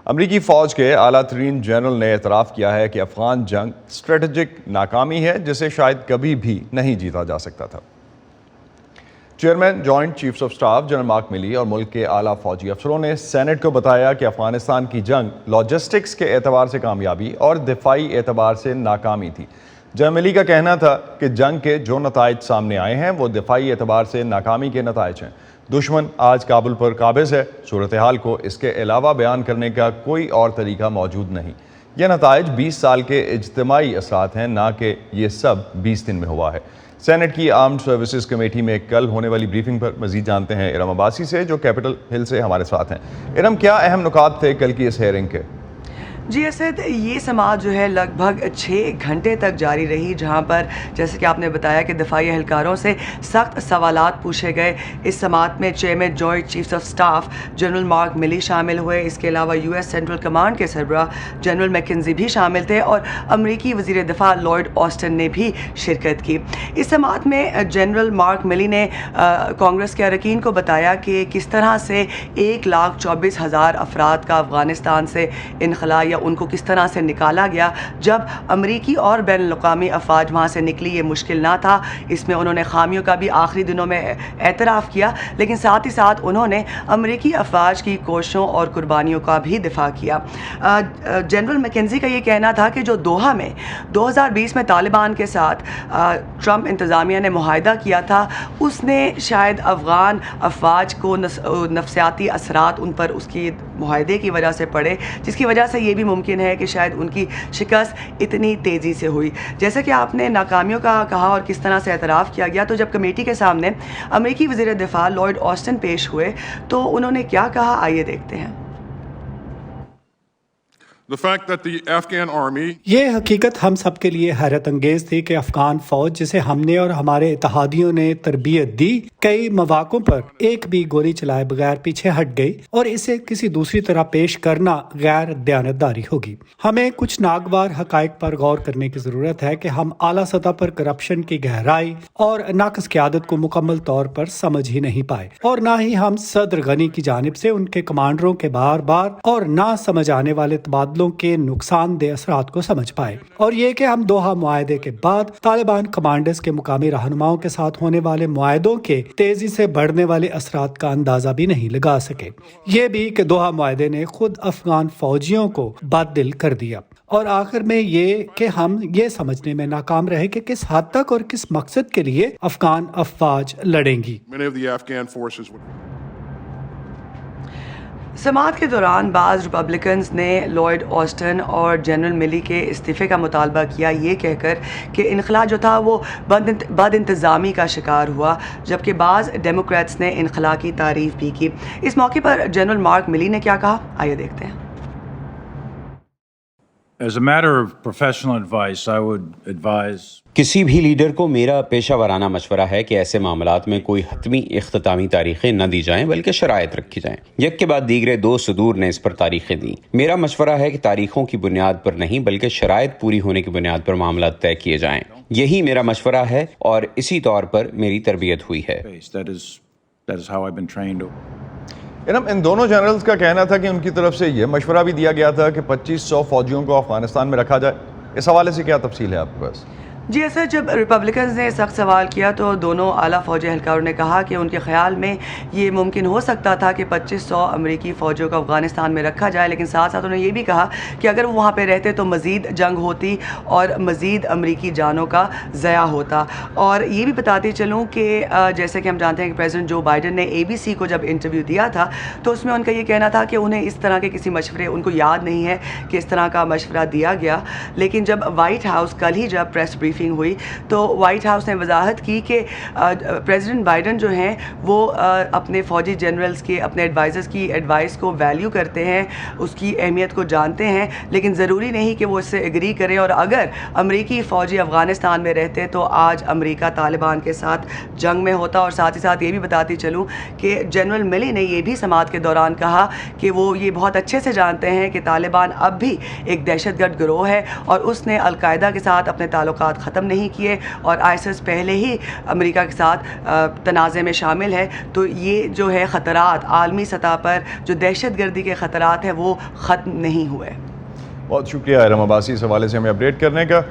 امریکی فوج کے اعلیٰ ترین جنرل نے اعتراف کیا ہے کہ افغان جنگ اسٹریٹجک ناکامی ہے جسے شاید کبھی بھی نہیں جیتا جا سکتا تھا۔ Chairman joint chiefs of staff general mark ملی اور ملک کے اعلیٰ فوجی افسروں نے سینٹ کو بتایا کہ افغانستان کی جنگ لاجسٹکس کے اعتبار سے کامیابی اور دفاعی اعتبار سے ناکامی تھی۔ جنرل ملی کا کہنا تھا کہ جنگ کے جو نتائج سامنے آئے ہیں وہ دفاعی اعتبار سے ناکامی کے نتائج ہیں۔ دشمن آج کابل پر قابض ہے، صورتحال کو اس کے علاوہ بیان کرنے کا کوئی اور طریقہ موجود نہیں۔ یہ نتائج 20 سال کے اجتماعی اثرات ہیں، نہ کہ یہ سب 20 دن میں ہوا ہے۔ سینٹ کی آرمڈ سروسز کمیٹی میں کل ہونے والی بریفنگ پر مزید جانتے ہیں ارم عباسی سے، جو کیپٹل ہل سے ہمارے ساتھ ہیں۔ ارم، کیا اہم نکات تھے کل کی اس ہیئرنگ کے؟ جی اسد، یہ سماعت جو ہے لگ بھگ 6 گھنٹے تک جاری رہی، جہاں پر جیسے کہ آپ نے بتایا کہ دفاعی اہلکاروں سے سخت سوالات پوچھے گئے۔ اس سماعت میں chairman joint chiefs of staff general mark ملی شامل ہوئے، اس کے علاوہ US سینٹرل کمانڈ کے سربراہ جنرل میکنزی بھی شامل تھے اور امریکی وزیر دفاع لارڈ آسٹن نے بھی شرکت کی۔ اس سماعت میں جنرل مارک ملی نے کانگریس کے اراکین کو بتایا کہ کس طرح سے 1,24,000 افراد کا افغانستان سے انخلا یا ان کو کس طرح سے نکالا گیا۔ جب امریکی اور بین الاقوامی افواج وہاں سے نکلی یہ مشکل نہ تھا۔ اس میں انہوں نے خامیوں کا بھی آخری دنوں میں اعتراف کیا، لیکن ساتھ ہی ساتھ انہوں نے امریکی افواج کی کوششوں اور قربانیوں کا بھی دفاع کیا۔ جنرل میکنزی کا یہ کہنا تھا کہ جو دوحہ میں 2020 میں طالبان کے ساتھ ٹرمپ انتظامیہ نے معاہدہ کیا تھا، اس نے شاید افغان افواج کو نفسیاتی اثرات ان پر اس کی معاہدے کی وجہ سے پڑے، جس کی وجہ سے یہ بھی ممکن ہے کہ شاید ان کی شکست اتنی تیزی سے ہوئی۔ جیسا کہ آپ نے ناکامیوں کا کہا اور کس طرح سے اعتراف کیا گیا، تو جب کمیٹی کے سامنے امریکی وزیر دفاع لارڈ آسٹن پیش ہوئے تو انہوں نے کیا کہا، آئیے دیکھتے ہیں۔ یہ حقیقت ہم سب کے لیے حیرت انگیز تھی کہ افغان فوج جسے ہم نے اور ہمارے اتحادیوں نے تربیت دی، کئی مواقعوں پر ایک بھی گولی چلائے بغیر پیچھے ہٹ گئی، اور اسے کسی دوسری طرح پیش کرنا غیر دیانتداری ہوگی۔ ہمیں کچھ ناگوار حقائق پر غور کرنے کی ضرورت ہے کہ ہم اعلیٰ سطح پر کرپشن کی گہرائی اور ناقص قیادت کو مکمل طور پر سمجھ ہی نہیں پائے، اور نہ ہی ہم صدر غنی کی جانب سے ان کے کمانڈروں کے بار بار اور نہ سمجھ آنے والے تبادلوں کے نقصان دہ اثرات کو سمجھ پائے، اور یہ کہ ہم دوحہ معاہدے کے بعد طالبان کمانڈرز کے مقامی رہنماؤں کے ساتھ ہونے والے معاہدوں کے تیزی سے بڑھنے والے اثرات کا اندازہ بھی نہیں لگا سکے۔ یہ بھی کہ دوحہ معاہدے نے خود افغان فوجیوں کو بد دل کر دیا، اور آخر میں یہ کہ ہم یہ سمجھنے میں ناکام رہے کہ کس حد تک اور کس مقصد کے لیے افغان افواج لڑیں گی۔ سماعت کے دوران بعض ریپبلکنز نے لارڈ آسٹن اور جنرل ملی کے استعفے کا مطالبہ کیا، یہ کہہ کر کہ انخلا جو تھا وہ بد انتظامی کا شکار ہوا، جبکہ بعض ڈیموکریٹس نے انخلا کی تعریف بھی کی۔ اس موقع پر جنرل مارک ملی نے کیا کہا، آئیے دیکھتے ہیں۔ As a matter of professional advice, I would advise کسی بھی لیڈر کو میرا پیشہ ورانہ مشورہ ہے کہ ایسے معاملات میں کوئی حتمی اختتامی تاریخیں نہ دی جائیں بلکہ شرائط رکھی جائیں۔ یک کے بعد دیگرے 2 صدور نے اس پر تاریخیں دیں۔ میرا مشورہ ہے کہ تاریخوں کی بنیاد پر نہیں بلکہ شرائط پوری ہونے کی بنیاد پر معاملات طے کیے جائیں۔ یہی میرا مشورہ ہے اور اسی طور پر میری تربیت ہوئی ہے۔ that is how I've been trained. ان دونوں جنرلز کا کہنا تھا کہ ان کی طرف سے یہ مشورہ بھی دیا گیا تھا کہ 2500 فوجیوں کو افغانستان میں رکھا جائے۔ اس حوالے سے کیا تفصیل ہے آپ کے پاس؟ جی ایسا، جب ریپبلکنز نے سخت سوال کیا تو دونوں اعلیٰ فوجی اہلکاروں نے کہا کہ ان کے خیال میں یہ ممکن ہو سکتا تھا کہ 2500 امریکی فوجیوں کو افغانستان میں رکھا جائے، لیکن ساتھ ساتھ انہوں نے یہ بھی کہا کہ اگر وہ وہاں پہ رہتے تو مزید جنگ ہوتی اور مزید امریکی جانوں کا ضیاع ہوتا۔ اور یہ بھی بتاتے چلوں کہ جیسے کہ ہم جانتے ہیں کہ پریزیڈنٹ جو بائیڈن نے ABC کو جب انٹرویو دیا تھا تو اس میں ان کا یہ کہنا تھا کہ انہیں اس طرح کے کسی مشورے ان کو یاد نہیں ہے کہ اس طرح کا مشورہ دیا گیا، لیکن جب وائٹ ہاؤس کل ہی جب پریس بریفنگ ہوئی تو وائٹ ہاؤس نے وضاحت کی کہ پریزیڈنٹ بائیڈن جو ہیں وہ اپنے فوجی جنرلز کے، اپنے ایڈوائزرز کی ایڈوائس کو ویلیو کرتے ہیں، اس کی اہمیت کو جانتے ہیں، لیکن ضروری نہیں کہ وہ اس سے ایگری کریں، اور اگر امریکی فوجی افغانستان میں رہتے تو آج امریکہ طالبان کے ساتھ جنگ میں ہوتا۔ اور ساتھ ہی ساتھ یہ بھی بتاتی چلوں کہ جنرل ملی نے یہ بھی سماعت کے دوران کہا کہ وہ یہ بہت اچھے سے جانتے ہیں کہ طالبان اب بھی ایک دہشت گرد گروہ ہے اور اس نے القاعدہ کے ساتھ اپنے تعلقات ختم نہیں کیے اور ISIS پہلے ہی امریکہ کے ساتھ تنازع میں شامل ہے، تو یہ جو ہے خطرات عالمی سطح پر جو دہشت گردی کے خطرات ہیں وہ ختم نہیں ہوئے۔ بہت شکریہ ارم عباسی اس حوالے سے ہمیں اپڈیٹ کرنے کا۔